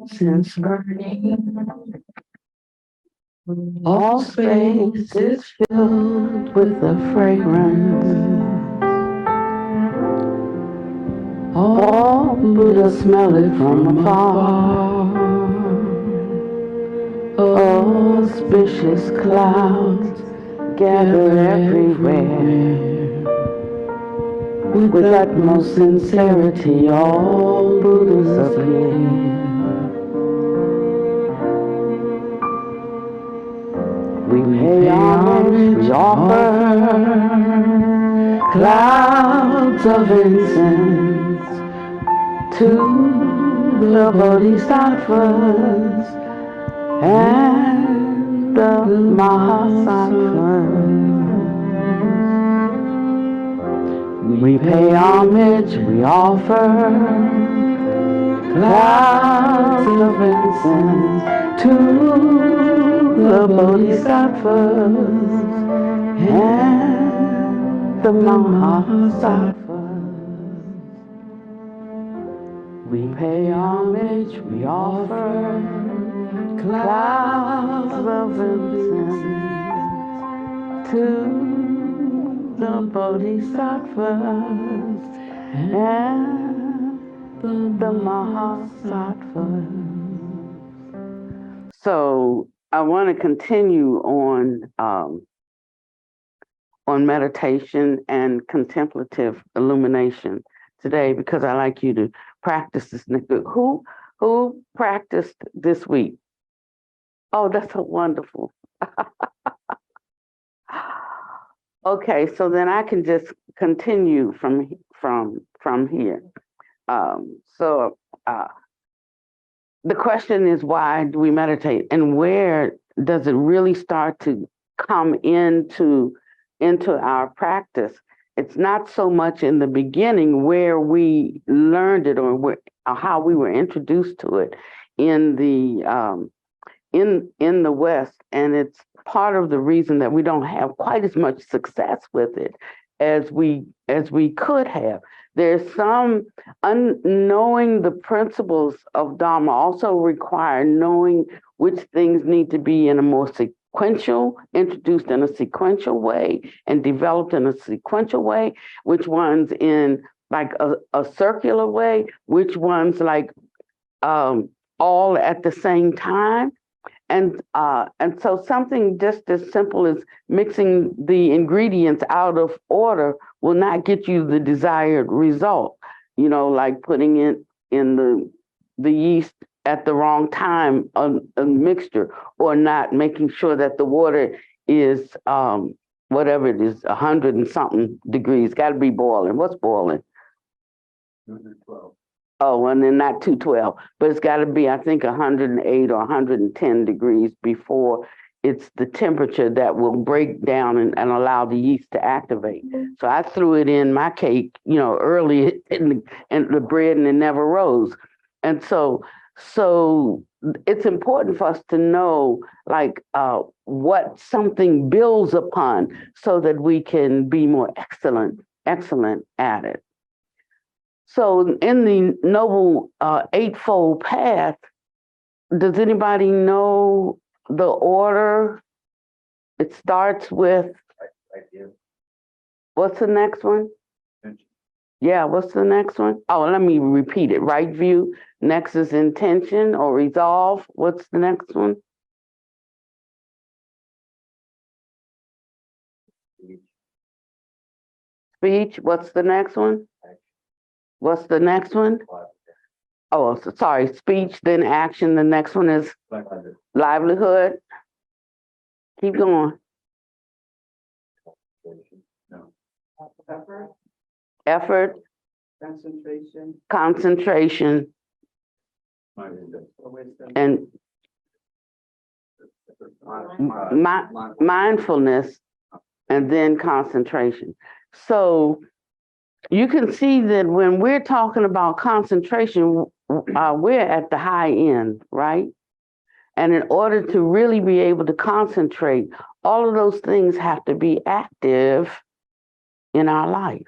Since burning, all space is filled with the fragrance. All Buddha smell it from afar. Auspicious clouds gather everywhere. With utmost sincerity, all Buddhas appear. We pay homage, we offer clouds of incense to the Bodhisattvas and the Mahasattvas. We pay homage, we offer clouds of incense to the Bodhisattvas and the Mahasattvas. We pay homage, we offer clouds of incense to the Bodhisattvas and the Mahasattvas. So I want to continue on meditation and contemplative illumination today because I like you to practice this. Who practiced this week? Oh, that's so wonderful. Okay, so then I can just continue from here. The question is, why do we meditate, and where does it really start to come into our practice? It's not so much in the beginning where we learned it or how we were introduced to it in the West, and it's part of the reason that we don't have quite as much success with it as we could have. There's some knowing the principles of Dharma also require knowing which things need to be in a more introduced in a sequential way and developed in a sequential way, which ones in like a circular way, which ones like all at the same time. And so something just as simple as mixing the ingredients out of order will not get you the desired result. You know, like putting in the yeast at the wrong time, a mixture, or not making sure that the water is whatever it is, 100 and something degrees. Got to be boiling. What's boiling? 212. Oh, and then not 212, but it's got to be, I think, 108 or 110 degrees before it's the temperature that will break down and allow the yeast to activate. So I threw it in my cake, early in the bread, and it never rose. And so it's important for us to know, like, what something builds upon so that we can be more excellent at it. So in the Noble Eightfold Path, does anybody know the order? It starts with, what's the next one? Yeah, what's the next one? Oh, let me repeat it. Right view, next is intention or resolve. What's the next one? Speech. What's the next one? What's the next one? Oh, sorry, speech, then action. The next one is livelihood. Keep going. Effort. Concentration. And mindfulness, and then concentration. So you can see that when we're talking about concentration, we're at the high end, right? And in order to really be able to concentrate, all of those things have to be active in our life.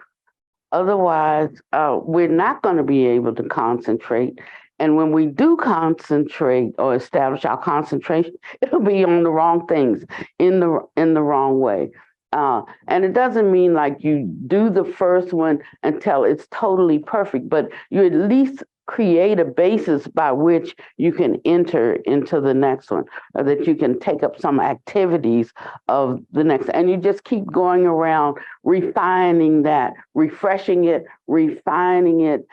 Otherwise, we're not going to be able to concentrate. And when we do concentrate or establish our concentration, it'll be on the wrong things in the wrong way. And it doesn't mean like you do the first one until it's totally perfect, but you at least create a basis by which you can enter into the next one, or that you can take up some activities of the next, and you just keep going around refining that, refreshing it, refining it,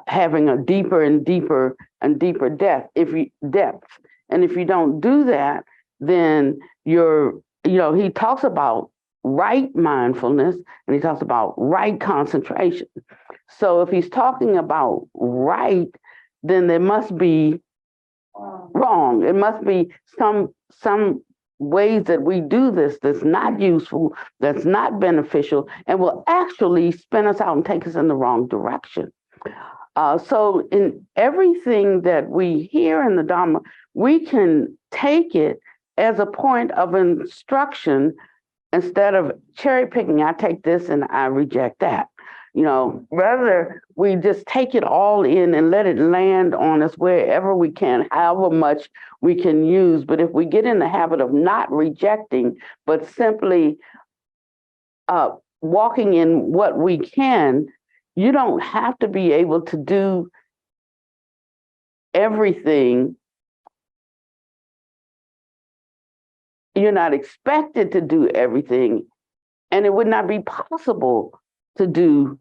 having a deeper and deeper and deeper depth. And if you don't do that, then he talks about right mindfulness, and he talks about right concentration. So if he's talking about right, then there must be wrong. It must be some ways that we do this that's not useful, that's not beneficial, and will actually spin us out and take us in the wrong direction. So in everything that we hear in the Dharma, we can take it as a point of instruction instead of cherry picking. I take this and I reject that. Rather we just take it all in and let it land on us wherever we can, however much we can use. But if we get in the habit of not rejecting, but simply walking in what we can, you don't have to be able to do everything. You're not expected to do everything, and it would not be possible to do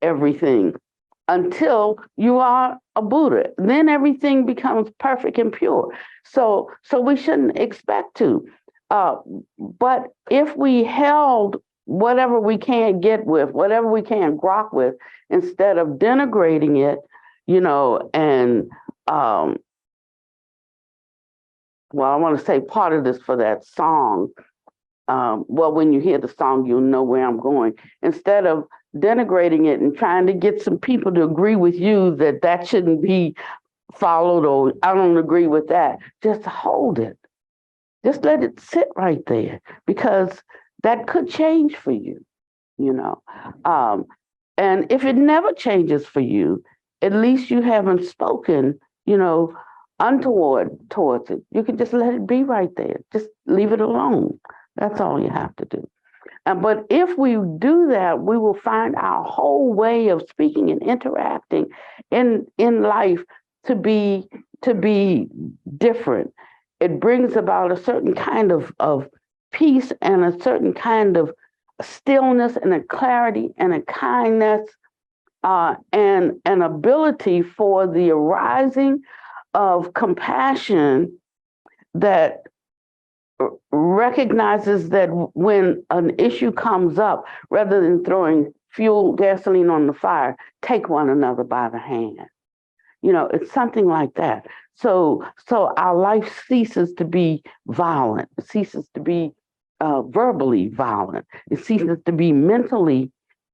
everything until you are a Buddha. Then everything becomes perfect and pure. So we shouldn't expect to. But if we held whatever we can't get with, whatever we can't grok with, instead of denigrating it, and well, I want to say part of this for that song. Well, when you hear the song, you'll know where I'm going. Instead of denigrating it and trying to get some people to agree with you that shouldn't be followed, or I don't agree with that, just hold it. Just let it sit right there, because that could change for you, and if it never changes for you, at least you haven't spoken, untoward towards it. You can just let it be right there. Just leave it alone. That's all you have to do. But if we do that, we will find our whole way of speaking and interacting in life to be different. It brings about a certain kind of peace and a certain kind of stillness and a clarity and a kindness, and an ability for the arising of compassion that recognizes that when an issue comes up, rather than throwing gasoline on the fire, take one another by the hand. It's something like that. So our life ceases to be violent. It ceases to be verbally violent. It ceases to be mentally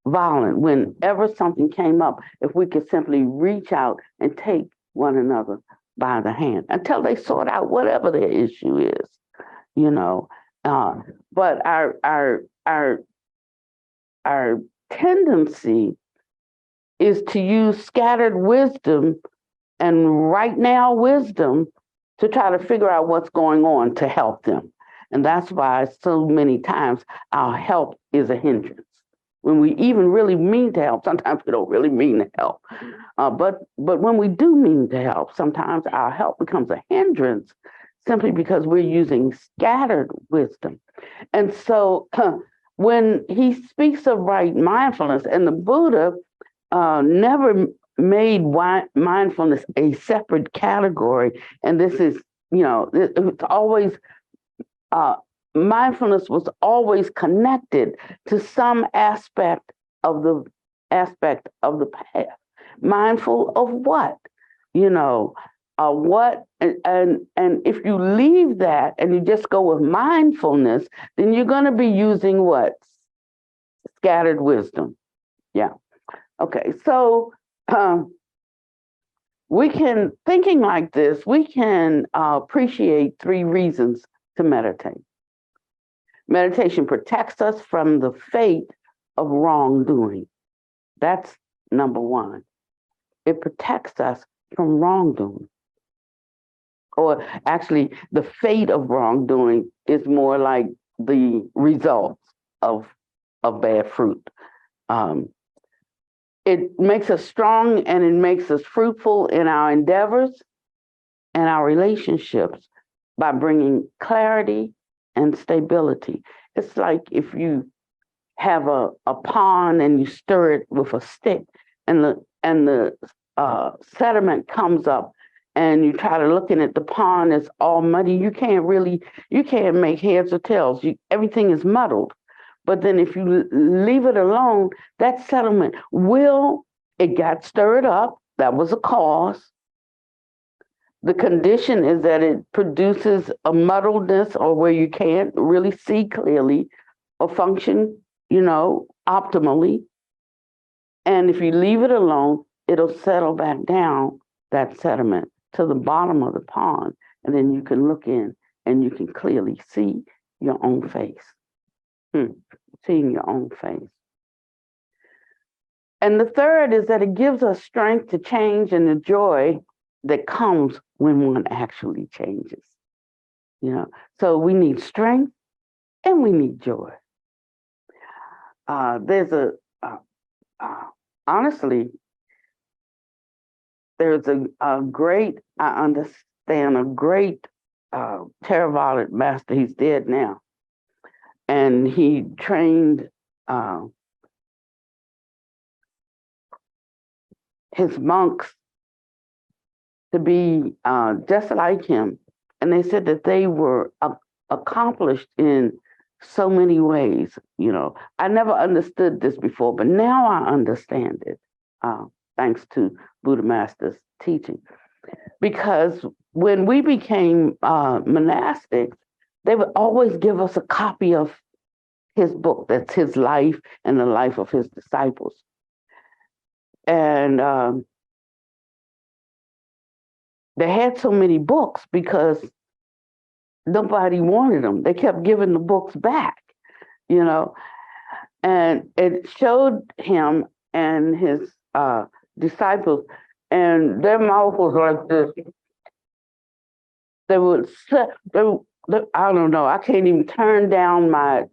violent. Whenever something came up, if we could simply reach out and take one another by the hand until they sort out whatever their issue is. But our tendency is to use scattered wisdom and right now wisdom to try to figure out what's going on to help them. And that's why so many times our help is a hindrance. When we even really mean to help, sometimes we don't really mean to help. But when we do mean to help, sometimes our help becomes a hindrance simply because we're using scattered wisdom. And so when he speaks of right mindfulness, and the Buddha never made mindfulness a separate category, and this is, it's always, mindfulness was always connected to some aspect of the path. Mindful of what? What, and if you leave that and you just go with mindfulness, then you're going to be using what? Scattered wisdom. Yeah. Okay. So thinking like this, we can appreciate 3 reasons to meditate. Meditation protects us from the fate of wrongdoing. That's number one. It protects us from wrongdoing. Or actually, the fate of wrongdoing is more like the results of bad fruit. Um, it makes us strong and it makes us fruitful in our endeavors and our relationships by bringing clarity and stability. It's like if you have a pond and you stir it with a stick, and the sediment comes up, and you try to look in it, the pond is all muddy. You can't make heads or tails. Everything is muddled. But then if you leave it alone, that sediment it got stirred up. That was a cause. The condition is that it produces a muddledness, or where you can't really see clearly or function, optimally. And if you leave it alone, it'll settle back down, that sediment, to the bottom of the pond. And then you can look in and you can clearly see your own face. Seeing your own face. And the third is that it gives us strength to change and the joy that comes when one actually changes. So we need strength and we need joy. Honestly, there's a great, I understand, a great Theravada master. He's dead now. And he trained his monks to be just like him. And they said that they were accomplished in so many ways. I never understood this before, but now I understand it, thanks to Buddha Master's teaching. Because when we became monastics, they would always give us a copy of his book. That's his life and the life of his disciples. And they had so many books because nobody wanted them. They kept giving the books back, and it showed him and his disciples, and their mouth was like this. They would sit, I don't know, I can't even turn down my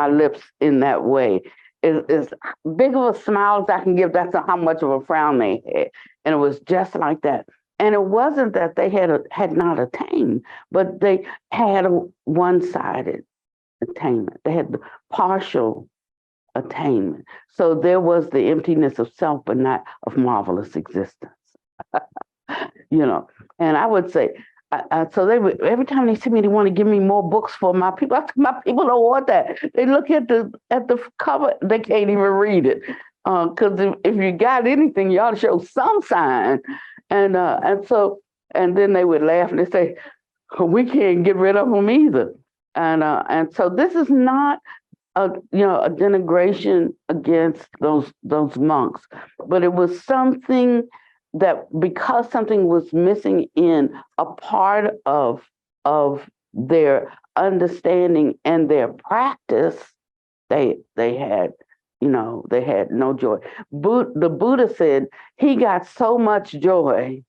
lips in that way. It's big of a smile as I can give. That's how much of a frown they had. And it was just like that. And it wasn't that they had not attained, but they had a one-sided attainment. They had the partial attainment. So there was the emptiness of self, but not of marvelous existence. And I would say, so they would, every time they see me, they want to give me more books for my people. My people don't want that. They look at the cover, they can't even read it. Because if you got anything, you ought to show some sign. And then they would laugh and they say, we can't get rid of them either. And so this is not a denigration against those monks, but it was something that, because something was missing in a part of their understanding and their practice, they had no joy. The Buddha said he got so much joy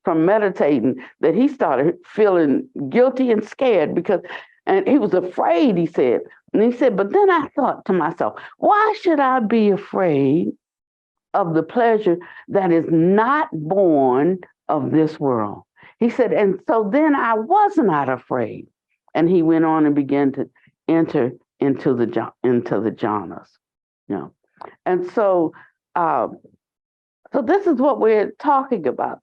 from meditating that he started feeling guilty and scared and he was afraid, he said. And he said, but then I thought to myself, why should I be afraid of the pleasure that is not born of this world? He said, and so then I was not afraid. And he went on and began to enter into the jhanas. And so this is what we're talking about.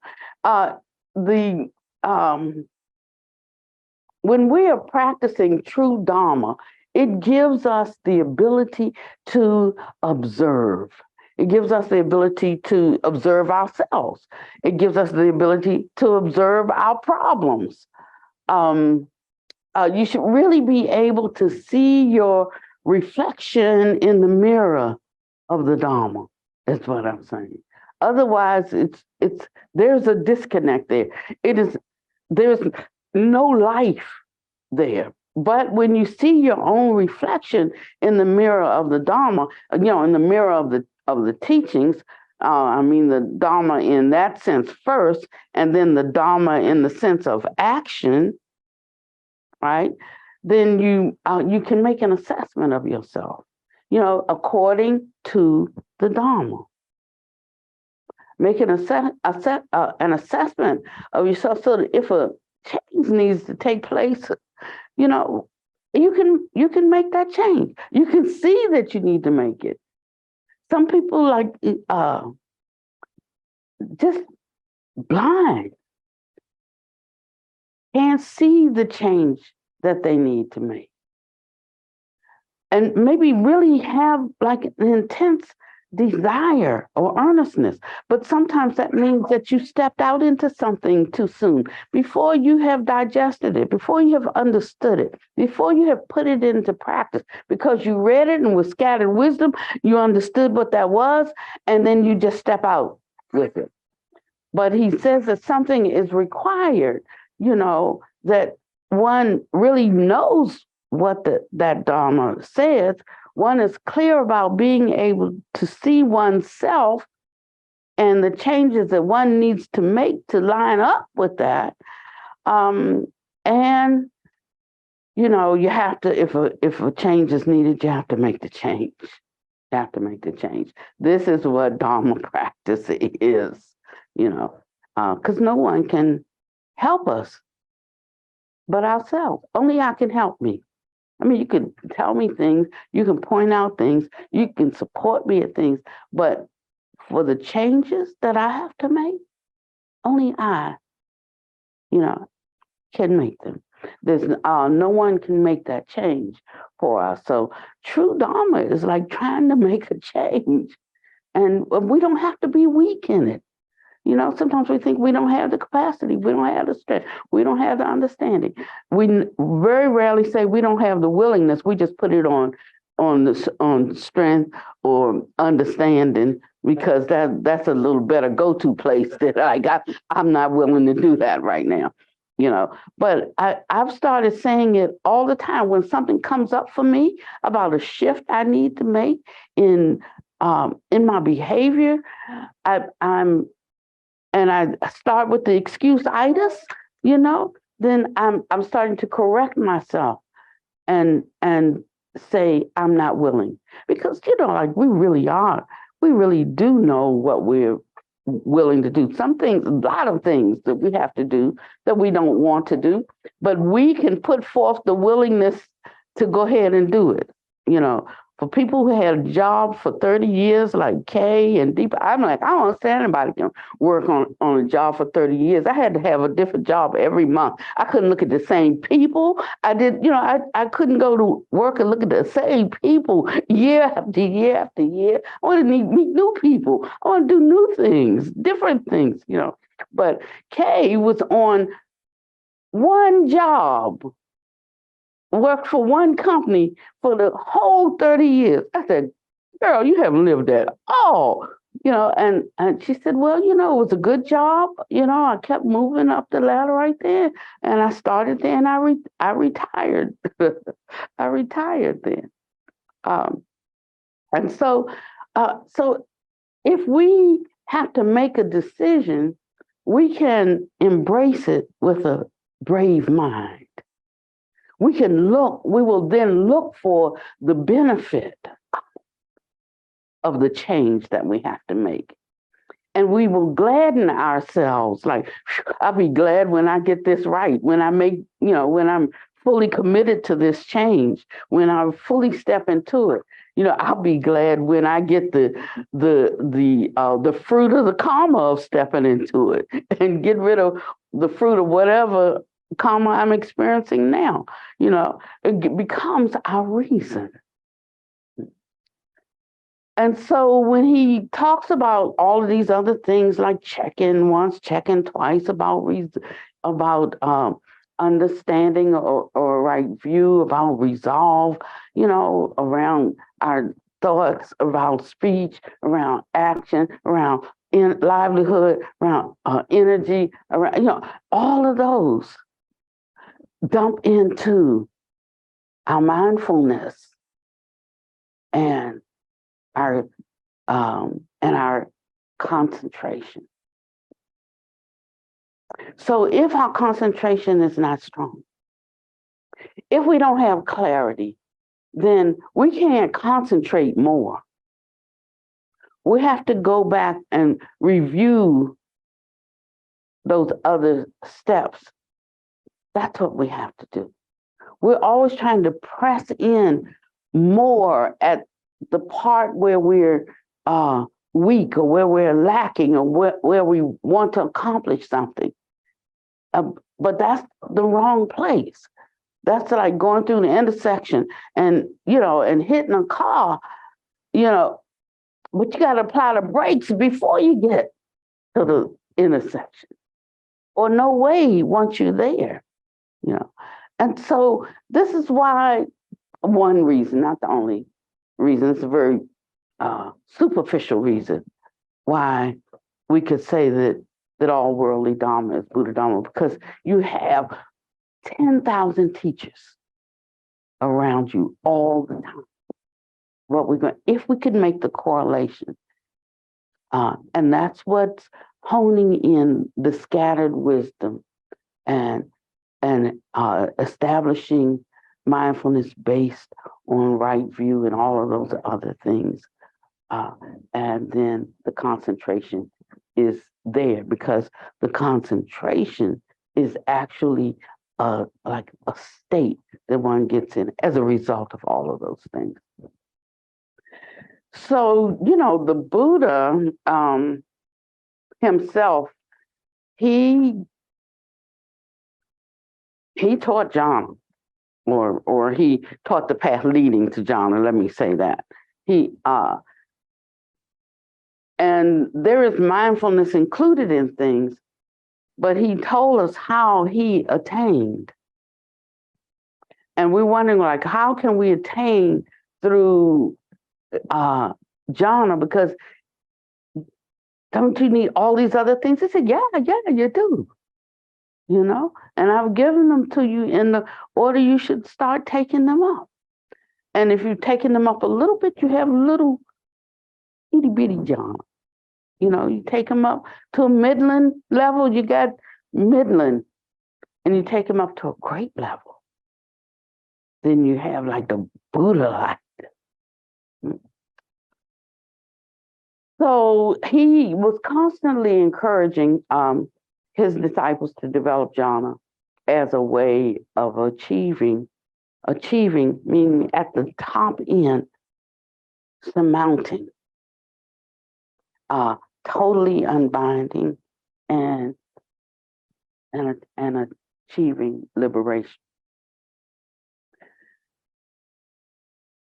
When we are practicing true Dharma, it gives us the ability to observe. It gives us the ability to observe ourselves. It gives us the ability to observe our problems. You should really be able to see your reflection in the mirror of the Dharma. That's what I'm saying. Otherwise, there's a disconnect there. There's no life there. but when you see your own reflection in the mirror of the Dharma, in the mirror of the teachings, I mean the Dharma in that sense first, and then the Dharma in the sense of action, right? Then you can make an assessment of yourself, according to the Dharma. Make an assessment of yourself so that if a change needs to take place, you know, you can make that change. You can see that you need to make it. Some people like just blind, can't see the change that they need to make. And maybe really have like an intense desire or earnestness. But sometimes that means that you stepped out into something too soon, before you have digested it, before you have understood it, before you have put it into practice, because you read it and with scattered wisdom, you understood what that was, and then you just step out with it. But he says that something is required, that one really knows what that Dharma says. One is clear about being able to see oneself and the changes that one needs to make to line up with that. And you have to, if a change is needed, you have to make the change. You have to make the change. This is what Dharma practice is, because no one can help us but ourselves. Only I can help me. I mean, you can tell me things, you can point out things, you can support me at things, but for the changes that I have to make, only I, can make them. There's no one can make that change for us. So true Dharma is like trying to make a change, and we don't have to be weak in it. Sometimes we think we don't have the capacity, we don't have the strength, we don't have the understanding. We very rarely say we don't have the willingness. We just put it on strength or understanding, because that's a little better go-to place that I'm not willing to do that right now. But I've started saying it all the time when something comes up for me about a shift I need to make in my behavior. I'm and I start with the excuse-itis, then I'm starting to correct myself and say I'm not willing, because like we really do know what we're willing to do. Some things, a lot of things that we have to do that we don't want to do, but we can put forth the willingness to go ahead and do it. For people who had jobs for 30 years, like Kay and Deepa, I'm like, I don't understand anybody can work on a job for 30 years. I had to have a different job every month. I couldn't look at the same people. I couldn't go to work and look at the same people year after year after year. I want to meet new people. I want to do new things, different things, But Kay was on one job, worked for one company for the whole 30 years. I said, girl, you haven't lived at all. And she said, well, it was a good job. I kept moving up the ladder right there. And I started there and I retired. I retired then. And so if we have to make a decision, we can embrace it with a brave mind. We will then look for the benefit of the change that we have to make. And we will gladden ourselves. Like, I'll be glad when I get this right, when I make, when I'm fully committed to this change, when I fully step into it. I'll be glad when I get the fruit of the karma of stepping into it, and get rid of the fruit of whatever karma I'm experiencing now. It becomes our reason. And so when he talks about all of these other things, like check-in once, check-in twice, about understanding or right view, about resolve, around our thoughts, around speech, around action, around livelihood, around energy, around all of those dump into our mindfulness and our concentration. So if our concentration is not strong, if we don't have clarity, then we can't concentrate more. We have to go back and review those other steps. That's what we have to do. We're always trying to press in more at the part where we're weak or where we're lacking or where we want to accomplish something. But that's the wrong place. That's like going through the intersection and, and hitting a car, but you got to apply the brakes before you get to the intersection, or no way once you're there, And so this is why, one reason, not the only reason, it's a very superficial reason why we could say that all worldly Dharma is Buddha Dharma, because you have 10,000 teachers around you all the time. If we could make the correlation, and that's what's honing in the scattered wisdom and establishing mindfulness based on right view and all of those other things. And then the concentration is there, because the concentration is actually like a state that one gets in as a result of all of those things. So, the Buddha himself, he taught jhana, or he taught the path leading to jhana. Let me say that and there is mindfulness included in things, but he told us how he attained. And we're wondering, like, how can we attain through jhana? Because don't you need all these other things? He said, yeah, you do. And I've given them to you in the order you should start taking them up. And if you're taking them up a little bit, you have little itty bitty jhana. You take them up to a midland level, you got midland, and you take them up to a great level. Then you have like the Buddha light. So he was constantly encouraging his disciples to develop jhana as a way of achieving, meaning at the top end, surmounting, totally unbinding, and achieving liberation.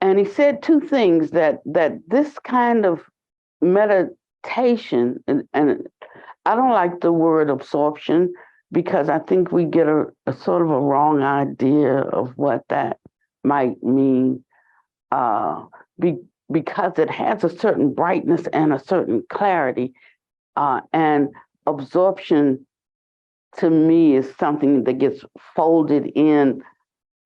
And he said two things, that this kind of meditation, and I don't like the word absorption, because I think we get a sort of a wrong idea of what that might mean, because it has a certain brightness and a certain clarity, and absorption to me is something that gets folded in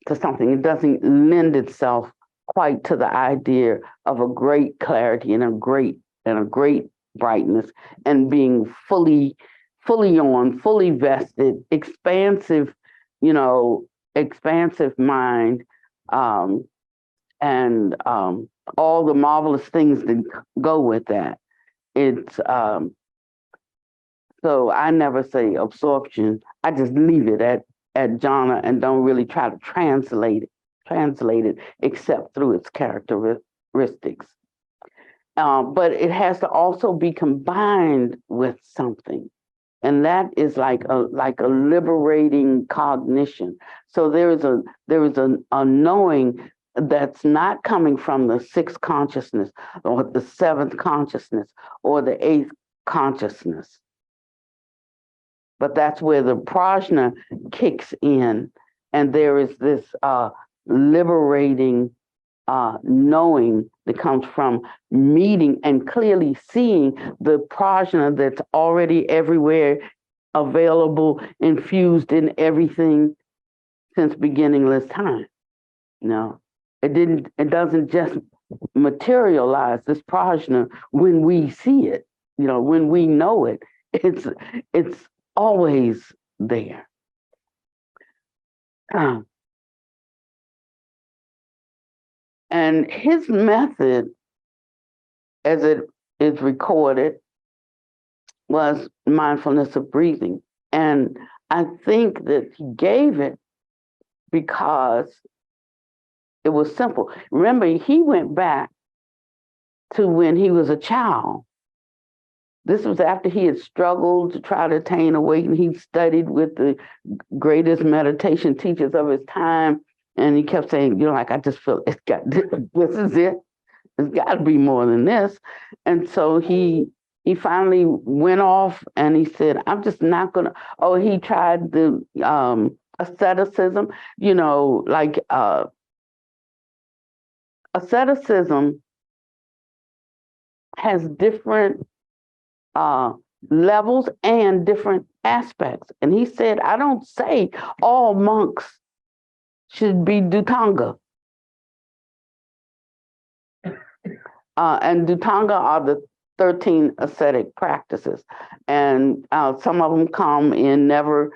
to something. It doesn't lend itself quite to the idea of a great clarity and a great brightness, and being fully on, fully vested, expansive mind, and all the marvelous things that go with that. It's so I never say absorption. I just leave it at jhana and don't really try to translate it except through its characteristics. But it has to also be combined with something, and that is like a liberating cognition. So there is a knowing that's not coming from the sixth consciousness or the seventh consciousness or the eighth consciousness, but that's where the prajna kicks in, and there is this liberating knowing that comes from meeting and clearly seeing the prajna that's already everywhere, available, infused in everything since beginningless time. No, it doesn't just materialize, this prajna, when we see it, when we know it. It's always there. Uh, and his method, as it is recorded, was mindfulness of breathing. And I think that he gave it because it was simple. Remember, he went back to when he was a child. This was after he had struggled to try to attain awakening. He studied with the greatest meditation teachers of his time, and he kept saying, like, I just feel it's got this is it. It's got to be more than this. And so he finally went off, and he said, I'm just not gonna. Oh, he tried the asceticism. Like asceticism has different levels and different aspects. And he said, I don't say all monks should be Dhutanga. And Dhutanga are the 13 ascetic practices. And some of them come in never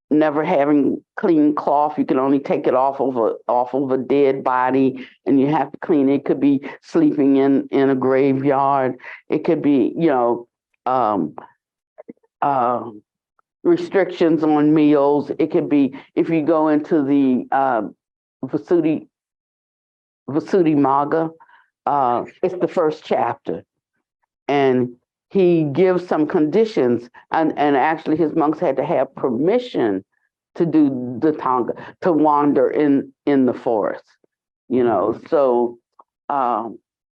having clean cloth. You can only take it off of a dead body, and you have to clean it. It could be sleeping in a graveyard. It could be, um, restrictions on meals. It could be, if you go into the Vasuddhi Magga, it's the first chapter, and he gives some conditions, and actually his monks had to have permission to do the Dhutanga, to wander in the forest, So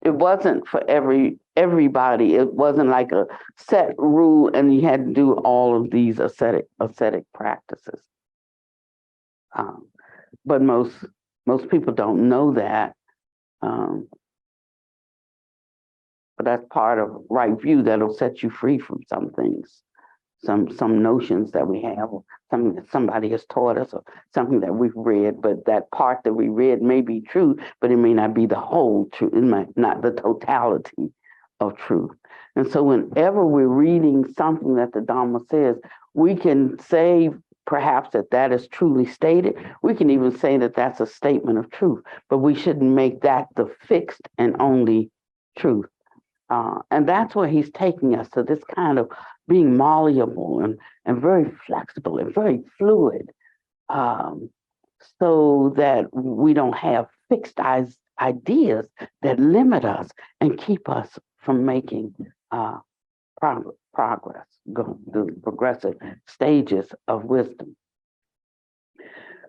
it wasn't for everybody. It wasn't like a set rule, and you had to do all of these ascetic practices. But most people don't know that. But that's part of right view that'll set you free from some things, some notions that we have, or something that somebody has taught us, or something that we've read. But that part that we read may be true, but it may not be the whole truth. It might not the totality of truth. And so whenever we're reading something that the Dhamma says, we can say perhaps that is truly stated. We can even say that that's a statement of truth, but we shouldn't make that the fixed and only truth. And that's where he's taking us, to this kind of being malleable and very flexible and very fluid, so that we don't have fixed ideas that limit us and keep us from making progress, going through the progressive stages of wisdom.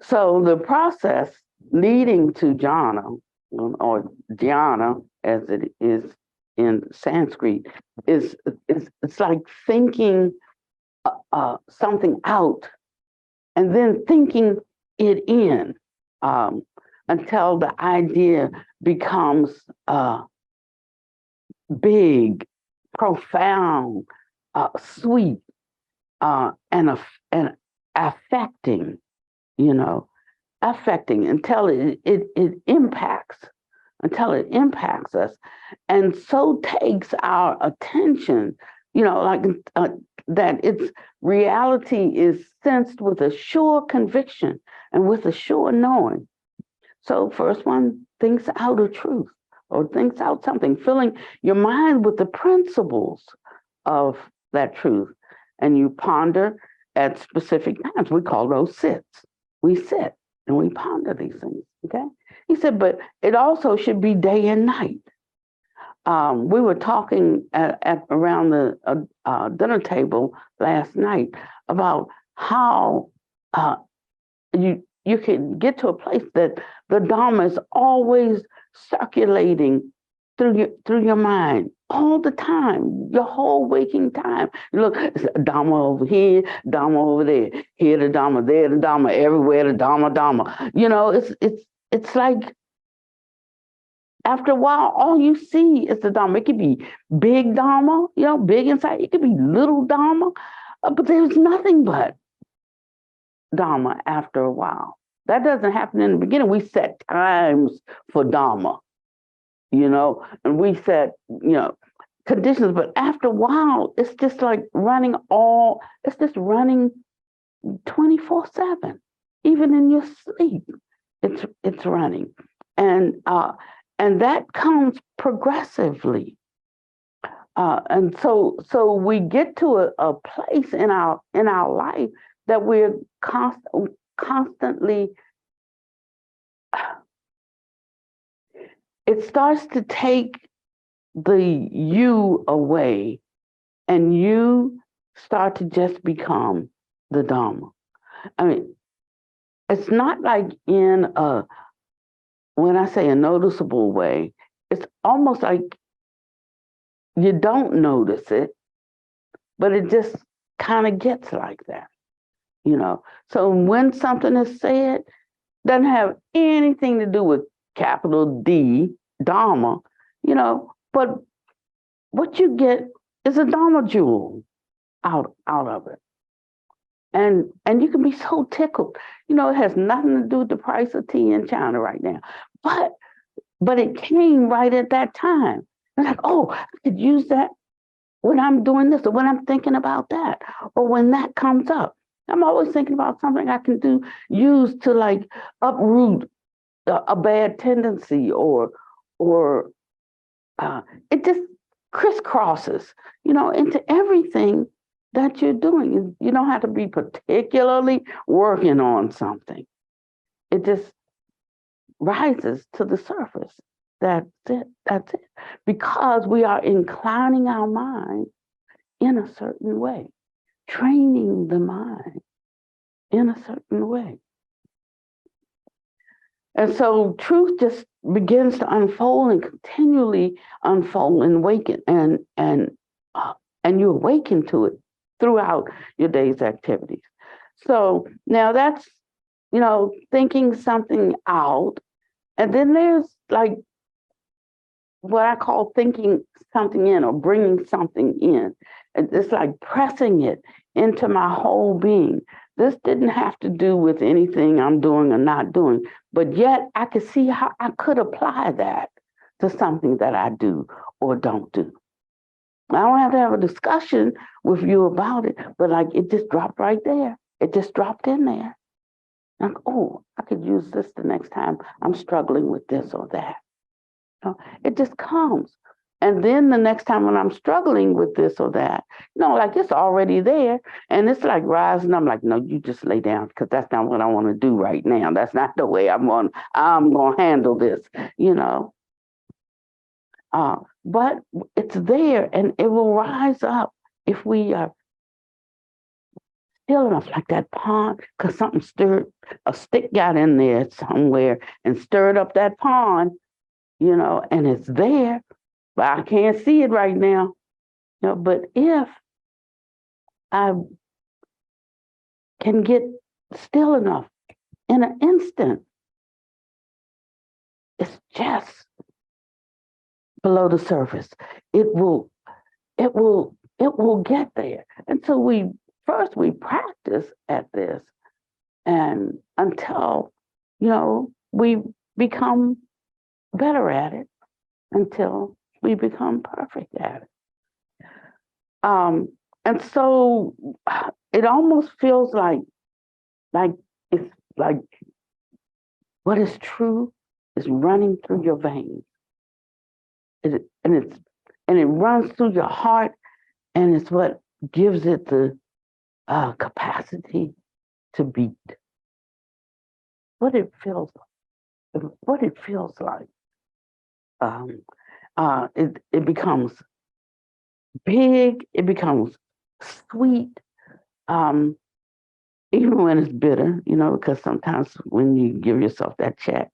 So the process leading to jhana, or dhyana as it is in Sanskrit, is it's like thinking something out and then thinking it in, until the idea becomes big, profound, sweet, and affecting, affecting until it impacts us, and so takes our attention, like that its reality is sensed with a sure conviction and with a sure knowing. So first one thinks out a truth, or thinks out something, filling your mind with the principles of that truth, and you ponder at specific times. We call those sits. We sit and we ponder these things, okay? He said, but it also should be day and night. We were talking at around the dinner table last night about how you can get to a place that the Dhamma is always circulating through your mind all the time, your whole waking time. Look, it's Dhamma over here, Dhamma over there, here the Dhamma, there the Dhamma, everywhere the Dhamma. It's like, after a while, all you see is the Dhamma. It could be big Dhamma, big inside. It could be little Dhamma, but there's nothing but Dhamma after a while. That doesn't happen in the beginning. We set times for Dharma, and we set, conditions, but after a while, it's just like it's just running 24/7. Even in your sleep, it's running. And that comes progressively. And so we get to a place in our life that we're constantly, it starts to take the you away, and you start to just become the Dharma. I mean, it's not like when I say a noticeable way, it's almost like you don't notice it, but it just kind of gets like that. So when something is said, doesn't have anything to do with capital D, Dharma, but what you get is a Dharma jewel out of it. And you can be so tickled. It has nothing to do with the price of tea in China right now. But it came right at that time. It's like, oh, I could use that when I'm doing this, or when I'm thinking about that, or when that comes up. I'm always thinking about something I can use to like uproot a bad tendency, or it just crisscrosses, into everything that you're doing. You don't have to be particularly working on something. It just rises to the surface. That's it. Because we are inclining our mind in a certain way, training the mind in a certain way. And so truth just begins to unfold and continually unfold and awaken, and you awaken to it throughout your day's activities. So now that's, thinking something out. And then there's like what I call thinking something in, or bringing something in. It's like pressing it into my whole being. This didn't have to do with anything I'm doing or not doing, but yet I could see how I could apply that to something that I do or don't do. I don't have to have a discussion with you about it, but like it just dropped right there. It just dropped in there. Like, oh, I could use this the next time I'm struggling with this or that. It just comes. And then the next time when I'm struggling with this or that, like it's already there. And it's like rising. I'm like, no, you just lay down, because that's not what I want to do right now. That's not the way I'm going to handle this, But it's there, and it will rise up if we are still enough, like that pond, because something a stick got in there somewhere and stirred up that pond, and it's there, but I can't see it right now. But if I can get still enough in an instant, it's just below the surface. It will get there. And so we practice at this, and until, we become better at it, until we become perfect at it. And so it almost feels like it's like what is true is running through your veins. And it runs through your heart, and it's what gives it the capacity to beat. What it feels like. It becomes big. It becomes sweet. Even when it's bitter, because sometimes when you give yourself that check,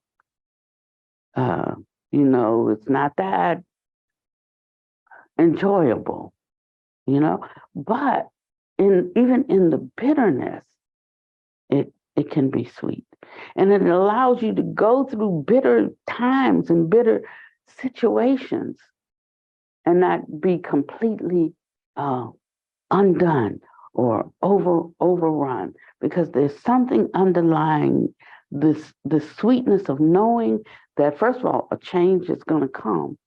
it's not that enjoyable, but even in the bitterness, it can be sweet. And it allows you to go through bitter times and bitter situations and not be completely undone or overrun, because there's something underlying this sweetness of knowing that, first of all, a change is going to come.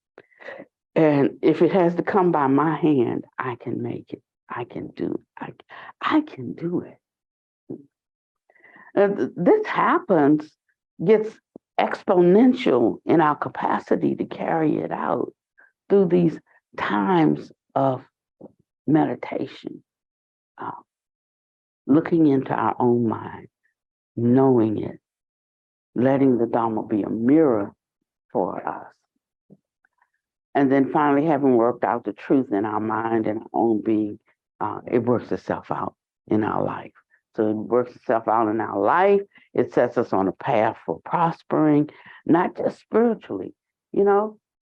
And if it has to come by my hand, I can make it. I can do it. And this happens, gets exponential in our capacity to carry it out through these times of meditation, uh, looking into our own mind, knowing it, letting the Dhamma be a mirror for us. And then finally, having worked out the truth in our mind and our own being, it works itself out in our life. So it works itself out in our life. It sets us on a path for prospering, not just spiritually,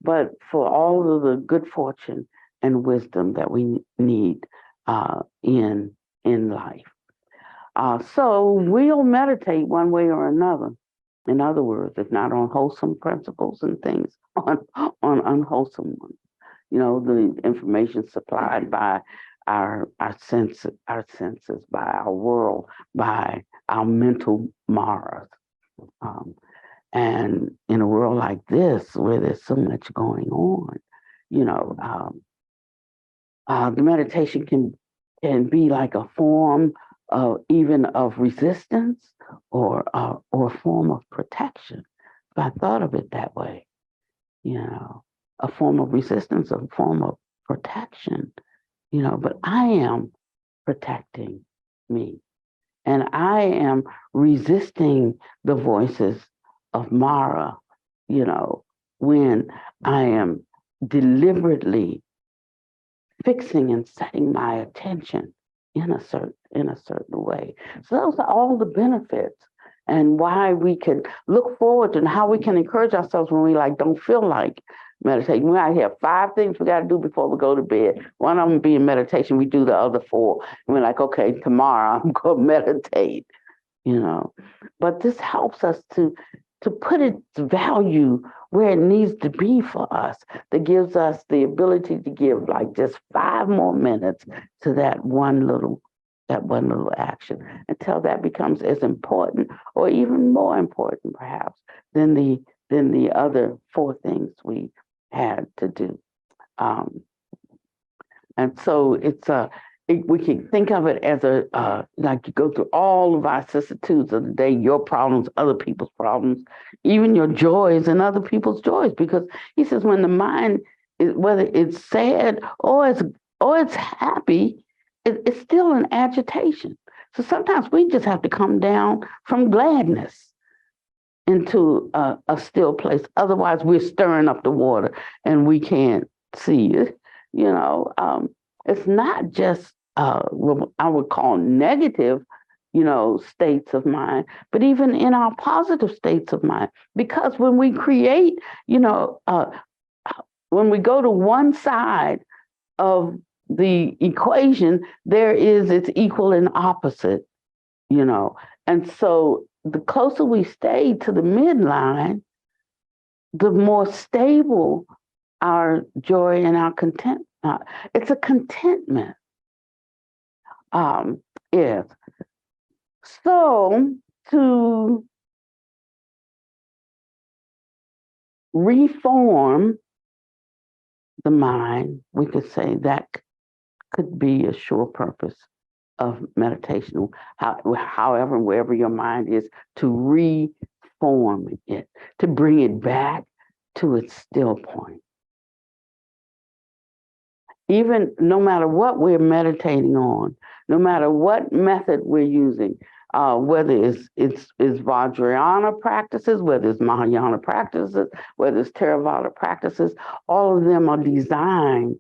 but for all of the good fortune and wisdom that we need in life. So we'll meditate one way or another. In other words, if not on wholesome principles and things, on unwholesome ones. The information supplied by our senses, by our world, by our mental maras. And in a world like this, where there's so much going on, the meditation can be like a form even of resistance or a form of protection. If I thought of it that way, a form of resistance, a form of protection, but I am protecting me. And I am resisting the voices of Mara, when I am deliberately fixing and setting my attention in a certain way. So those are all the benefits and why we can look forward to and how we can encourage ourselves when we don't feel like meditating. We might have 5 things we got to do before we go to bed. One of them being meditation. We do the other 4. And we're like, okay, tomorrow I'm going to meditate, But this helps us to put its value where it needs to be for us, that gives us the ability to give just 5 more minutes to that one little action until that becomes as important or even more important perhaps than the other 4 things we had to do. And so we can think of it as you go through all of our vicissitudes of the day, your problems, other people's problems, even your joys and other people's joys, because he says when the mind whether it's sad or it's happy, it's still in agitation. So sometimes we just have to come down from gladness into a still place. Otherwise, we're stirring up the water and we can't see it. It's not just what I would call negative, states of mind, but even in our positive states of mind. Because when we create, when we go to one side of the equation, there is its equal and opposite, And so the closer we stay to the midline, the more stable our joy and our content. It's a contentment. Yes. So to reform the mind, we could say that could be a sure purpose of meditation. However, wherever your mind is, to reform it, to bring it back to its still point. Even no matter what we're meditating on, no matter what method we're using, whether it's Vajrayana practices, whether it's Mahayana practices, whether it's Theravada practices, all of them are designed,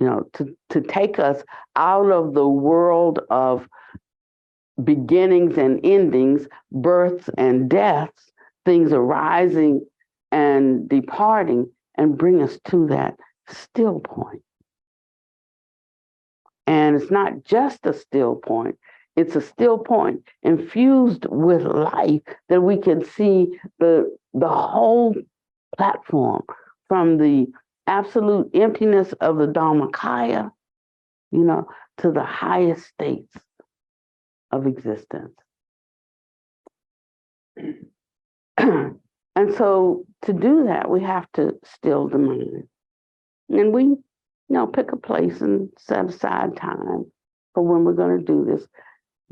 to take us out of the world of beginnings and endings, births and deaths, things arising and departing, and bring us to that still point. And it's not just a still point, it's a still point infused with life that we can see the whole platform from the absolute emptiness of the Dharmakaya, to the highest states of existence. And so to do that, we have to still the mind. And we, pick a place and set aside time for when we're going to do this.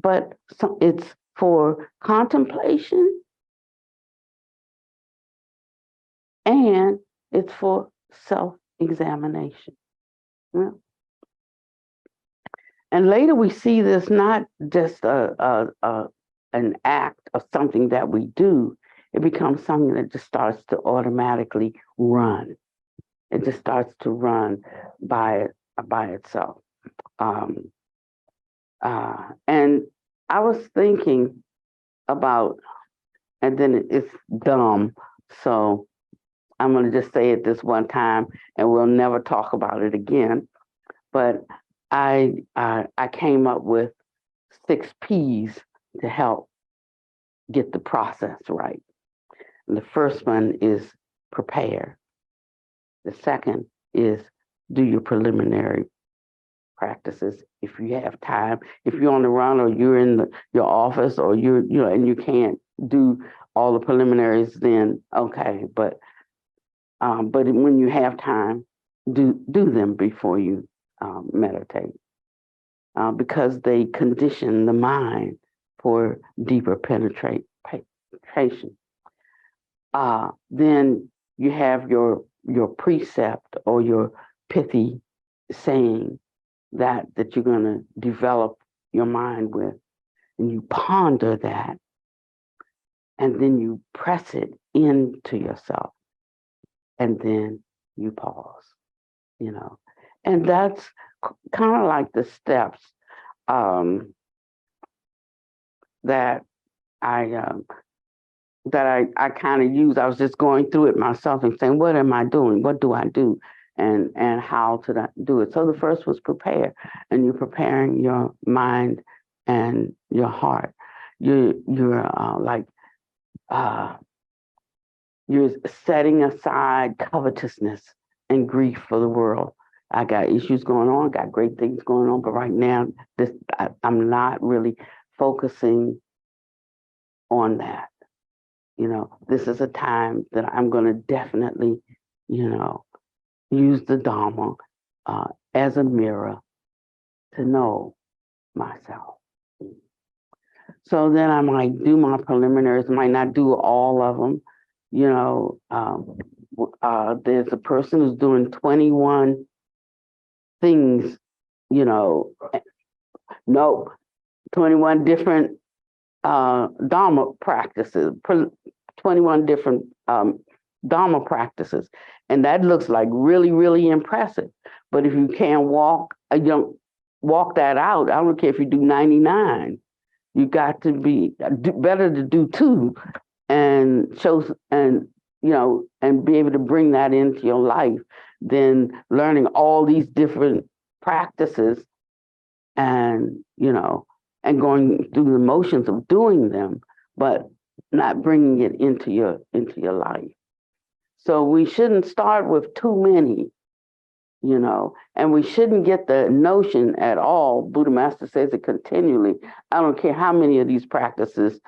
But it's for contemplation and it's for self-examination. Yeah. And later we see this not just an act of something that we do, it becomes something that just starts to automatically run. It just starts to run by itself. And I was thinking about, and then it's dumb, so I'm going to just say it this one time, and we'll never talk about it again. But I came up with 6 P's to help get the process right. And the first one is prepare. The second is do your preliminary practices if you have time. If you're on the run or you're in your office or and you can't do all the preliminaries, then okay. But when you have time, do them before you meditate, because they condition the mind for deeper penetration. Then you have your precept or your pithy saying that you're going to develop your mind with, and you ponder that, and then you press it into yourself, and then you pause, and that's kind of like the steps that I kind of use. I was just going through it myself and saying, what am I doing? What do I do? And how to do it. So the first was prepare, and you're preparing your mind and your heart. You're setting aside covetousness and grief for the world. I got issues going on, got great things going on, but right now I'm not really focusing on that. This is a time that I'm going to definitely, use the Dharma as a mirror to know myself. So then I might do my preliminaries, might not do all of them. There's a person who's doing 21 things, no, 21 different Dharma practices, 21 different Dharma practices. And that looks like really, really impressive. But if you can't walk that out, I don't care if you do 99, you got to be better to do 2 and and be able to bring that into your life than learning all these different practices and going through the motions of doing them, but not bringing it into your life. So we shouldn't start with too many, and we shouldn't get the notion at all. Buddha Master says it continually. I don't care how many of these practices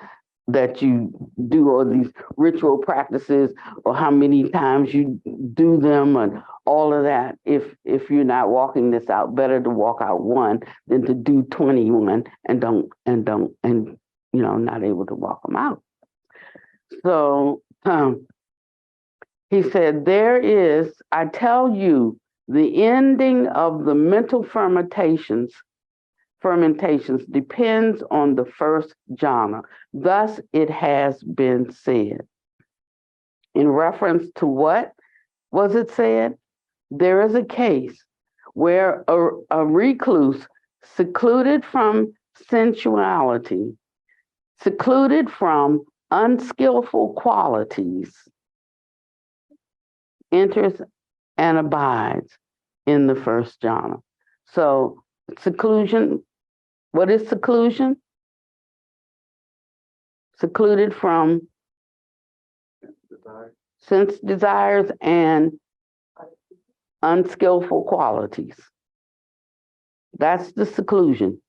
that you do, or these ritual practices, or how many times you do them, and all of that. If you're not walking this out, better to walk out 1 than to do 21 and not able to walk them out. So he said, there is, I tell you, the ending of the mental fermentations depends on the first jhana. Thus it has been said. In reference to what was it said? There is a case where a recluse, secluded from sensuality, secluded from unskillful qualities, enters and abides in the first jhana. So seclusion, what is seclusion? Secluded from sense desires and unskillful qualities. That's the seclusion.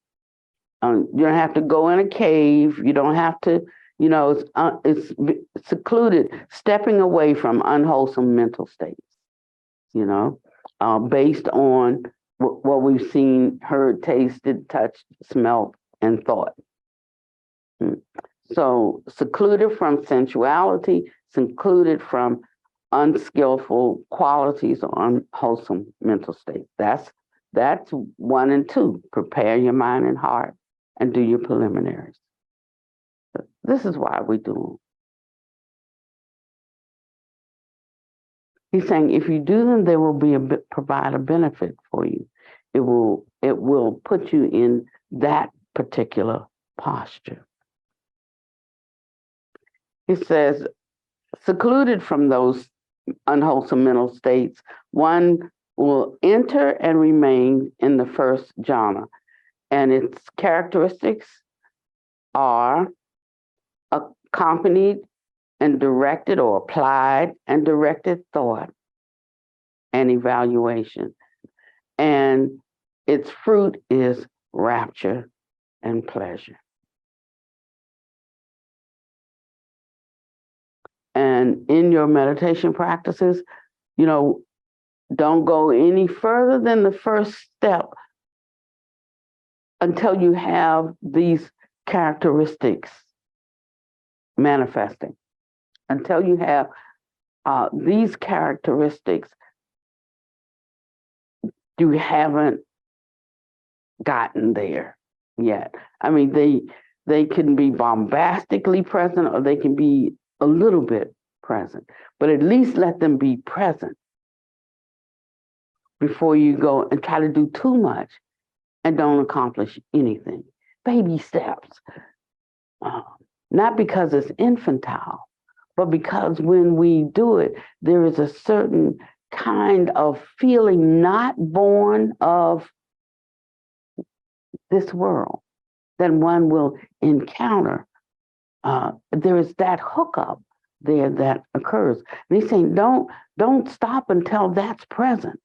You don't have to go in a cave. You don't have to, It's secluded, stepping away from unwholesome mental states, based on what we've seen, heard, tasted, touched, smelled, and thought. So secluded from sensuality, secluded from unskillful qualities or unwholesome mental states. That's 1 and 2. Prepare your mind and heart and do your preliminaries. This is why we do them. He's saying if you do them, they will provide a benefit for you. It will put you in that particular posture. He says, secluded from those unwholesome mental states, one will enter and remain in the first jhana, and its characteristics are accompanied and directed or applied and directed thought and evaluation. And its fruit is rapture and pleasure. And in your meditation practices, don't go any further than the first step until you have these characteristics manifesting. Until you have these characteristics, you haven't gotten there yet. I mean, they can be bombastically present, or they can be a little bit present, but at least let them be present before you go and try to do too much and don't accomplish anything. Baby steps. Not because it's infantile, but because when we do it, there is a certain kind of feeling not born of this world that one will encounter. There is that hookup there that occurs. And he's saying, don't stop until that's present,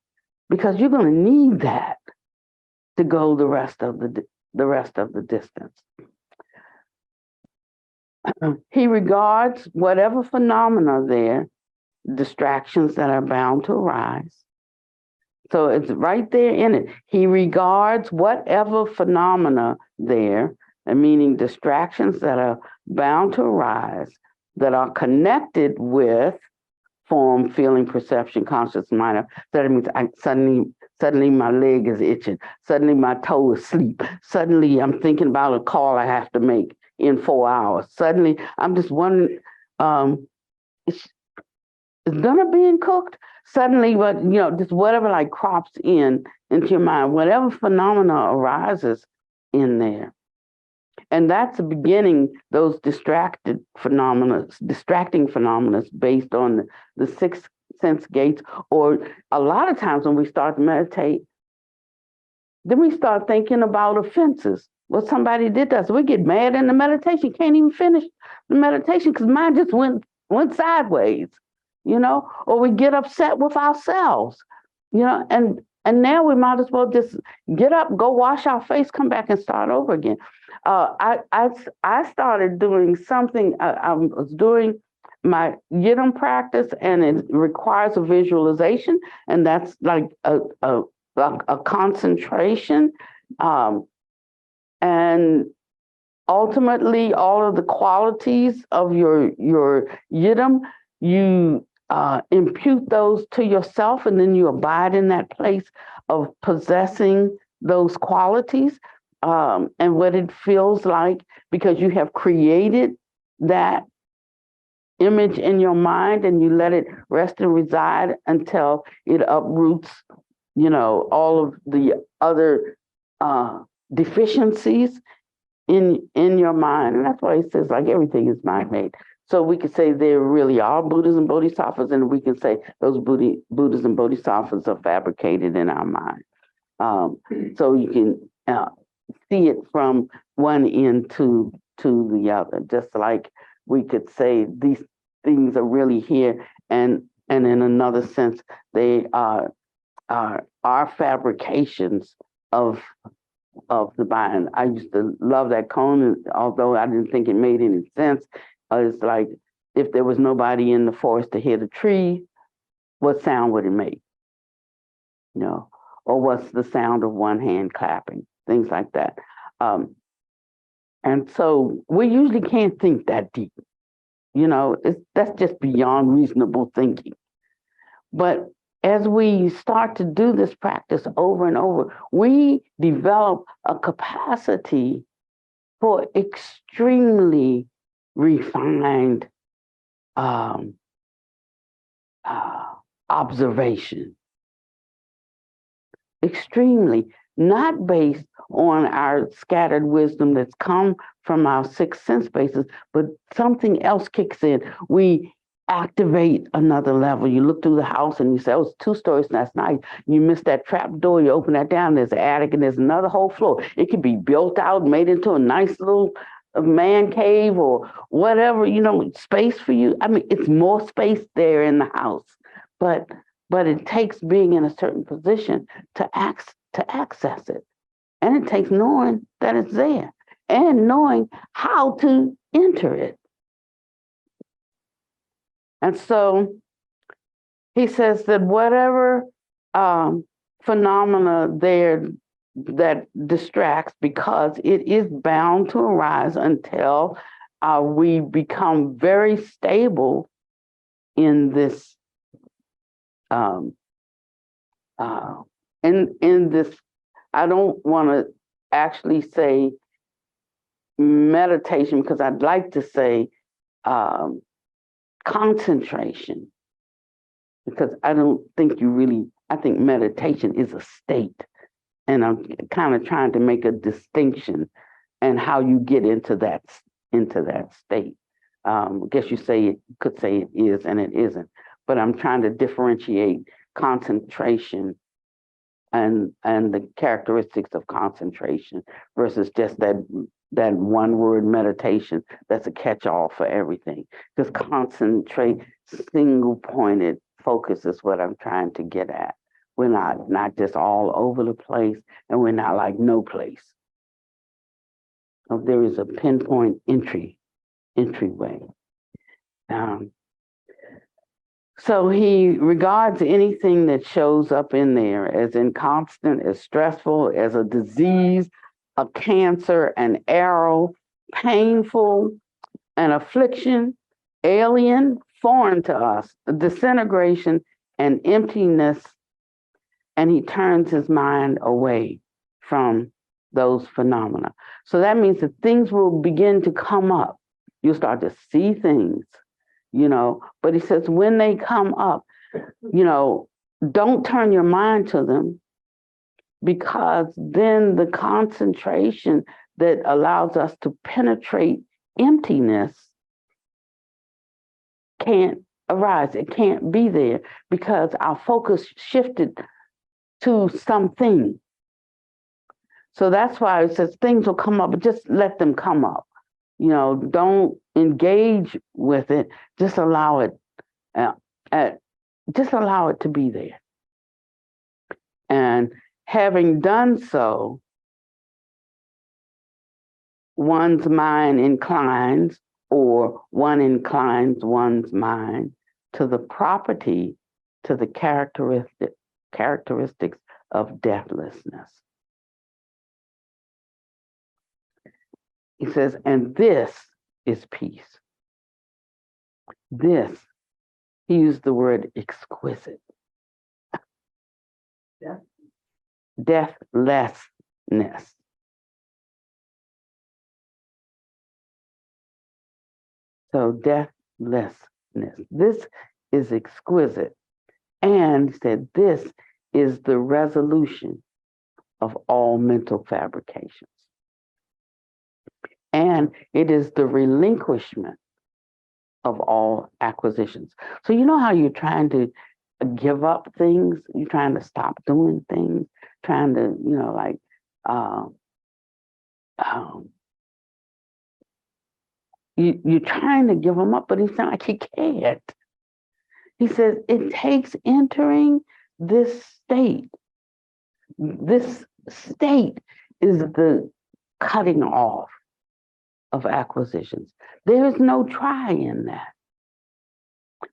because you're going to need that to go the rest of the distance. He regards whatever phenomena there, distractions that are bound to arise. So it's right there in it. He regards whatever phenomena there, and meaning distractions that are bound to arise, that are connected with form, feeling, perception, conscious mind. That means suddenly my leg is itching. Suddenly my toe is asleep. Suddenly I'm thinking about a call I have to make in 4 hours. Suddenly I'm just wondering, is dinner being cooked? Suddenly, just whatever like crops into your mind, whatever phenomena arises in there. And that's the beginning, those distracting phenomena based on the 6 sense gates. Or a lot of times when we start to meditate, then we start thinking about offenses, what somebody did to us. We get mad in the meditation, can't even finish the meditation because mine just went sideways, or we get upset with ourselves, and now we might as well just get up, go wash our face, come back and start over again. I started doing something. I was doing my Yidam practice, and it requires a visualization, and that's like a concentration, and ultimately all of the qualities of your Yidam, you impute those to yourself, and then you abide in that place of possessing those qualities, and what it feels like, because you have created that image in your mind, and you let it rest and reside until it uproots, all of the other deficiencies in your mind. And that's why he says, like, everything is mind made. So we could say there really are Buddhas and Bodhisattvas, and we can say those Buddhas and Bodhisattvas are fabricated in our mind. So you can see it from one end to the other, just like we could say these things are really here, and in another sense, they are fabrications of of the Bible. I used to love that cone, although I didn't think it made any sense. It's like if there was nobody in the forest to hear the tree, what sound would it make? You know, or what's the sound of one hand clapping? Things like that. And so we usually can't think that deep. You know, that's just beyond reasonable thinking. But as we start to do this practice over and over, we develop a capacity for extremely refined um, observation. Extremely, not based on our scattered wisdom that's come from our six sense bases, but something else kicks in. We activate another level. You look through the house and you say, oh, it's 2 stories last night. You miss that trap door, you open that down, there's an attic and there's another whole floor. It could be built out, made into a nice little man cave or whatever, you know, space for you. I mean, it's more space there in the house. But it takes being in a certain position to access it. And it takes knowing that it's there and knowing how to enter it. And so he says that whatever phenomena there that distracts, because it is bound to arise until we become very stable in this in this, I don't want to actually say meditation because I'd like to say concentration, because I don't think I think meditation is a state, and I'm kind of trying to make a distinction and how you get into that state. I guess you could say it is and it isn't, but I'm trying to differentiate concentration and the characteristics of concentration versus just that one word meditation that's a catch-all for everything. Just concentrate, single pointed focus is what I'm trying to get at. We're not just all over the place, and we're not like no place. So there is a pinpoint entryway. So he regards anything that shows up in there as inconstant, as stressful, as a disease, a cancer, an arrow, painful, an affliction, alien, foreign to us, a disintegration, and emptiness, and he turns his mind away from those phenomena. So that means that things will begin to come up. You'll start to see things, you know, but he says when they come up, you know, don't turn your mind to them, because then the concentration that allows us to penetrate emptiness can't arise. It can't be there because our focus shifted to something. So that's why it says things will come up, but just let them come up. You know, don't engage with it. Just allow it. Just allow it to be there. And having done so, one's mind inclines, or one inclines one's mind to the property, to the characteristics of deathlessness. He says, and this is peace. This, he used the word exquisite. Deathlessness. So deathlessness. This is exquisite. And he said, this is the resolution of all mental fabrications. And it is the relinquishment of all acquisitions. So you know how you're trying to give up things, you're trying to stop doing things, trying to, you know, like you're trying to give them up, but he's not like he can't. He says it takes entering this state. This state is the cutting off of acquisitions. There is no try in that.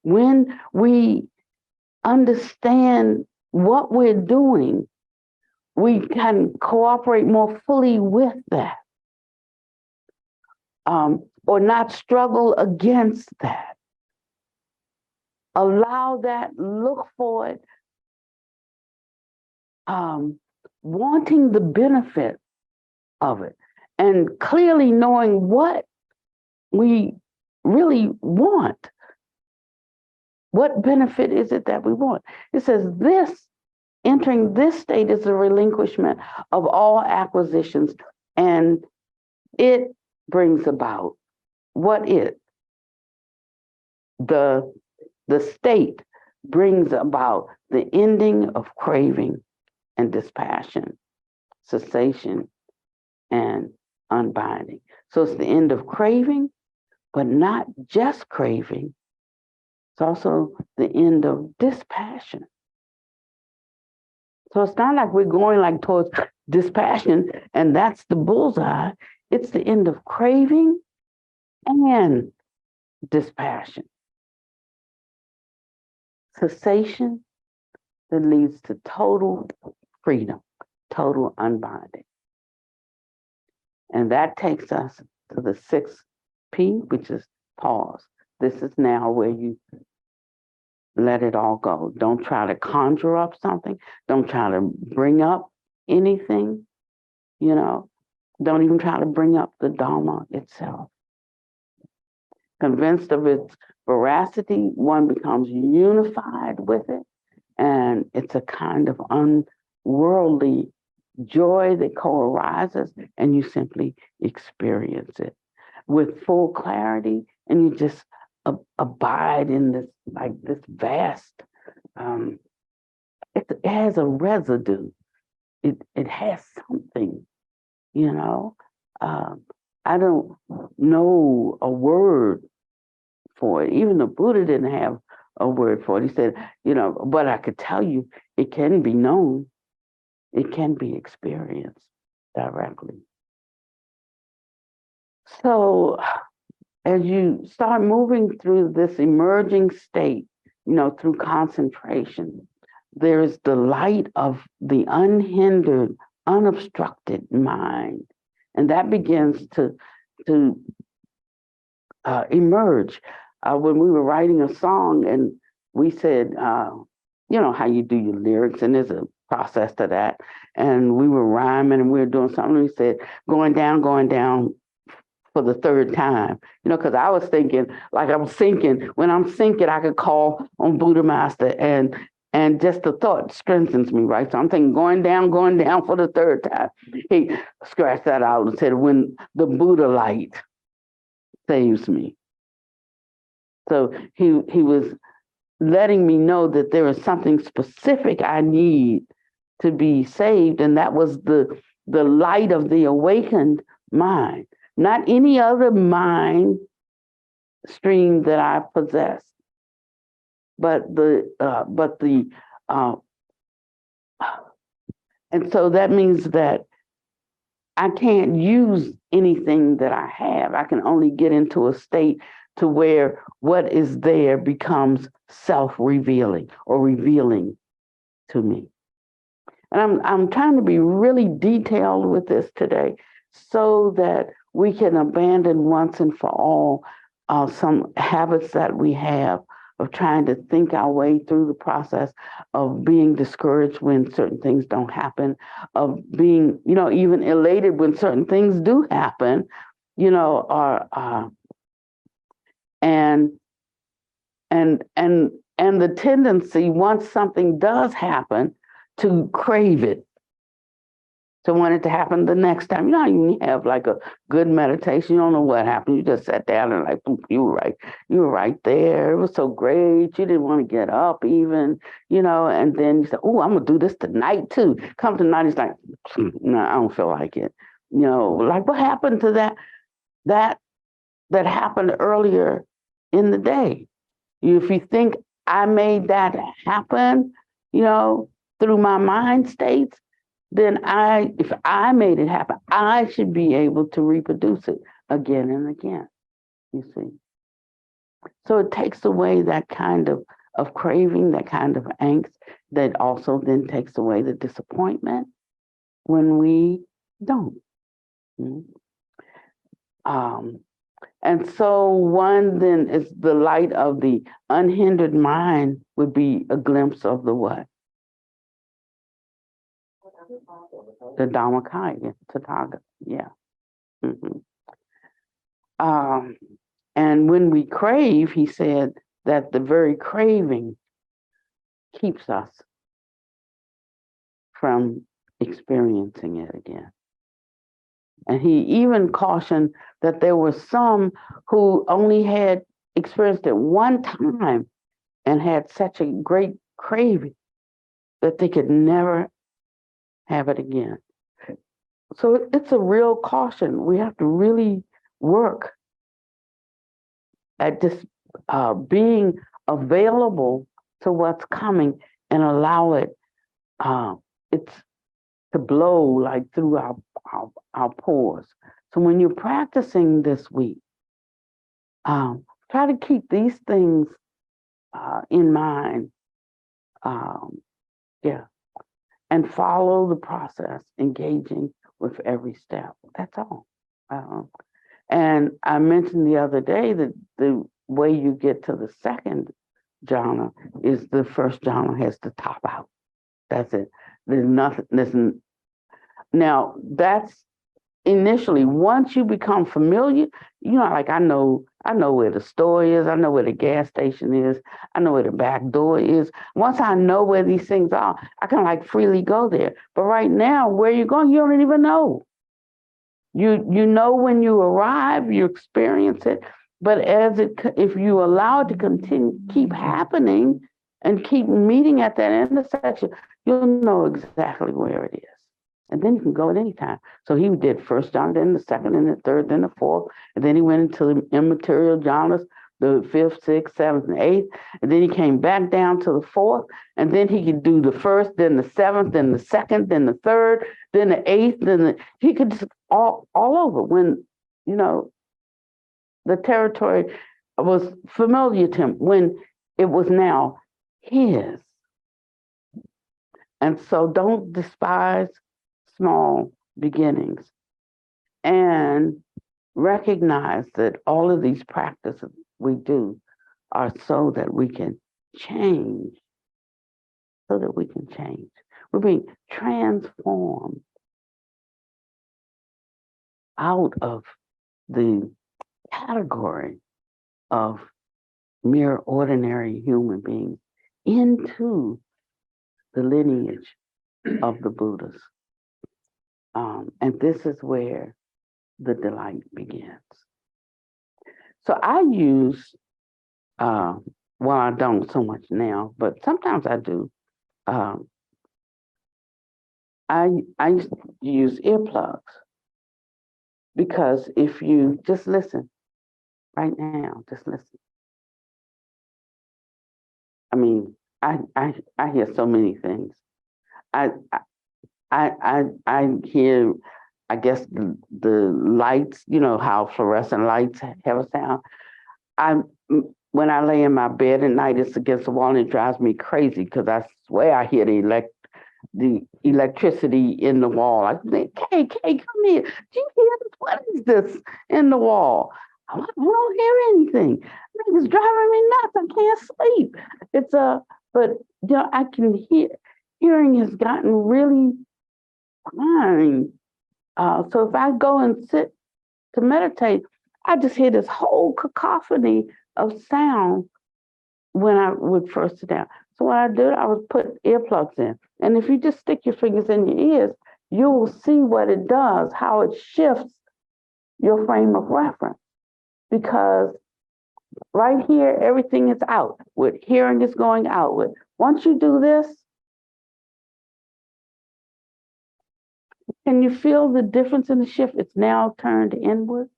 When we understand what we're doing, we can cooperate more fully with that, or not struggle against that. Allow that, look for it, wanting the benefit of it, and clearly knowing what we really want. What benefit is it that we want? It says entering this state is a relinquishment of all acquisitions, and it brings about the state brings about the ending of craving and dispassion, cessation and unbinding. So it's the end of craving, but not just craving. It's also the end of dispassion. So it's not like we're going like towards dispassion and that's the bullseye. It's the end of craving and dispassion. Cessation that leads to total freedom, total unbinding. And that takes us to the 6P, which is pause. This is now where you let it all go. Don't try to conjure up something. Don't try to bring up anything, Don't even try to bring up the Dharma itself. Convinced of its veracity, one becomes unified with it, and it's a kind of unworldly joy that co-arises, and you simply experience it with full clarity, and you just abide in this, like this vast, it has a residue. It has something, I don't know a word for it. Even the Buddha didn't have a word for it. He said, but I could tell you it can be known. It can be experienced directly. So as you start moving through this emerging state, through concentration, there's the light of the unhindered, unobstructed mind. And that begins to emerge. When we were writing a song and we said, how you do your lyrics, and there's a process to that. And we were rhyming and we were doing something. We said, going down for the third time, because I was thinking, like I'm sinking. When I'm sinking, I could call on Buddha Master, and just the thought strengthens me, right? So I'm thinking, going down for the third time. He scratched that out and said, when the Buddha light saves me. So he was letting me know that there is something specific I need to be saved, and that was the light of the awakened mind, not any other mind stream that I possess, but and so that means that I can't use anything that I have. I can only get into a state to where what is there becomes self-revealing or revealing to me. And I'm trying to be really detailed with this today so that we can abandon once and for all some habits that we have of trying to think our way through the process, of being discouraged when certain things don't happen, of being, even elated when certain things do happen, and the tendency, once something does happen, to crave it, to want it to happen the next time. You have like a good meditation, you don't know what happened. You just sat down and like, you were right there. It was so great. You didn't want to get up even, and then you said, oh, I'm gonna do this tonight too. Come tonight, it's like, no, I don't feel like it. Like what happened to that happened earlier in the day? If you think I made that happen, through my mind states, then if I made it happen, I should be able to reproduce it again and again. You see. So it takes away that kind of craving, that kind of angst, that also then takes away the disappointment when we don't. Mm. And so one then is the light of the unhindered mind would be a glimpse of the what? The Dhammakaya, Tathagata, yeah. Mm-hmm. And when we crave, he said that the very craving keeps us from experiencing it again. And he even cautioned that there were some who only had experienced it one time and had such a great craving that they could never have it again. So it's a real caution. We have to really work at just being available to what's coming and allow it it's to blow like through our pores. So when you're practicing this week, try to keep these things in mind. Yeah. And follow the process, engaging with every step. That's all. And I mentioned the other day that the way you get to the second jhana is the first jhana has to top out. That's it. There's nothing. Now, that's initially. Once you become familiar, like I know where the store is, I know where the gas station is, I know where the back door is. Once I know where these things are, I can like freely go there. But right now, where you're going, you don't even know. You know when you arrive, you experience it, but if you allow it to keep happening and keep meeting at that intersection, you'll know exactly where it is. And then you can go at any time. So he did first jhana, then the second, and the third, then the fourth, and then he went into the immaterial jhanas, the fifth, sixth, seventh, and eighth, and then he came back down to the fourth, and then he could do the first, then the seventh, then the second, then the third, then the eighth, he could just all over when the territory was familiar to him, when it was now his. And so don't despise small beginnings, and recognize that all of these practices we do are so that we can change, We're being transformed out of the category of mere ordinary human beings into the lineage of the Buddhas. And this is where the delight begins. So I use, well, I don't so much now, but sometimes I do. I used to use earplugs, because if you just listen right now, just listen. I mean, I hear so many things. I hear, I guess the lights, how fluorescent lights have a sound. When I lay in my bed at night, it's against the wall, and it drives me crazy because I swear I hear the electricity in the wall. I think, Kay, come here. Do you hear this? What is this in the wall? I don't hear anything. It's driving me nuts. I can't sleep. But I can hear. Hearing has gotten really fine. So if I go and sit to meditate, I just hear this whole cacophony of sound when I would first sit down. So what I did, I would put earplugs in. And if you just stick your fingers in your ears, you will see what it does, how it shifts your frame of reference. Because right here, everything is outward. Hearing is going outward. Once you do this, can you feel the difference in the shift? It's now turned inward.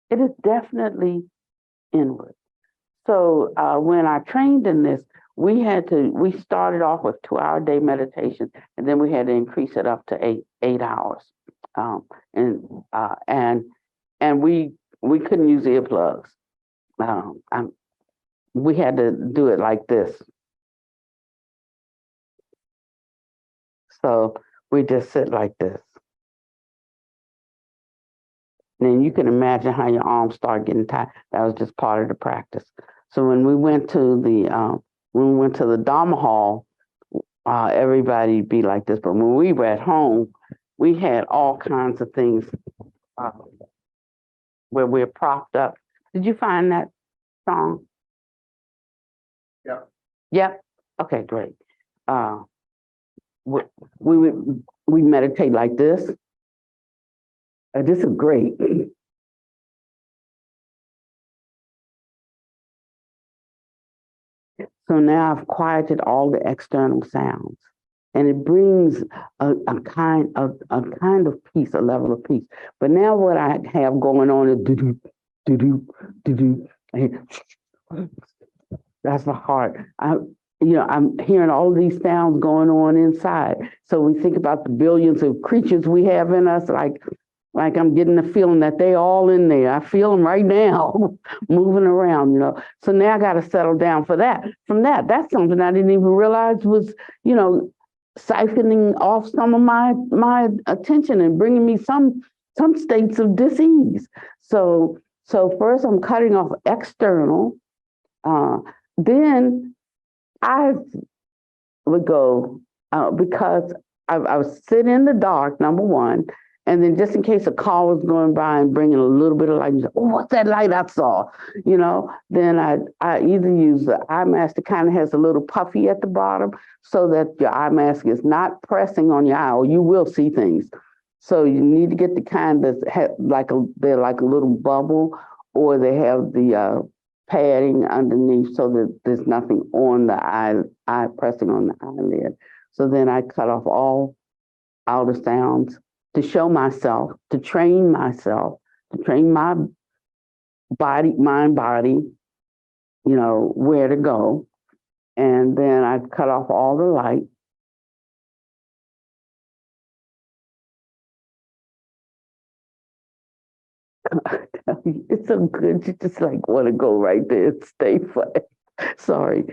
It is definitely inward. So when I trained in this, we started off with 2 hour day meditation, and then we had to increase it up to 8 hours. Um, and uh, and and we couldn't use earplugs. Um, um, we had to do it like this. So we just sit like this. And you can imagine how your arms start getting tired. That was just part of the practice. So when we went to the Dharma hall, everybody'd be like this. But when we were at home, we had all kinds of things uh, where we're propped up. Did you find that song? Yeah. Yep. Okay, great. Uh, we we meditate like this. This is great. So now I've quieted all the external sounds, and it brings a kind of peace, a level of peace. But now what I have going on is do do do do do do. That's my heart. I'm hearing all of these sounds going on inside. So we think about the billions of creatures we have in us, like I'm getting the feeling that they all in there. I feel them right now, moving around. So now I got to settle down for that. From that, that's something I didn't even realize was, siphoning off some of my attention and bringing me some states of dis-ease. So first I'm cutting off external. Then I would go because I would sit in the dark, number one, and then just in case a car was going by and bringing a little bit of light, oh, what's that light I saw? Then I either use the eye mask that kind of has a little puffy at the bottom so that your eye mask is not pressing on your eye, or you will see things. So you need to get the kind that's they're like a little bubble, or they have the padding underneath so that there's nothing on the eye pressing on the eyelid. So then I cut off all outer sounds to show myself, to train myself, to train my mind, body, where to go. And then I cut off all the light. It's so good. You just like want to go right there and stay for it. Sorry.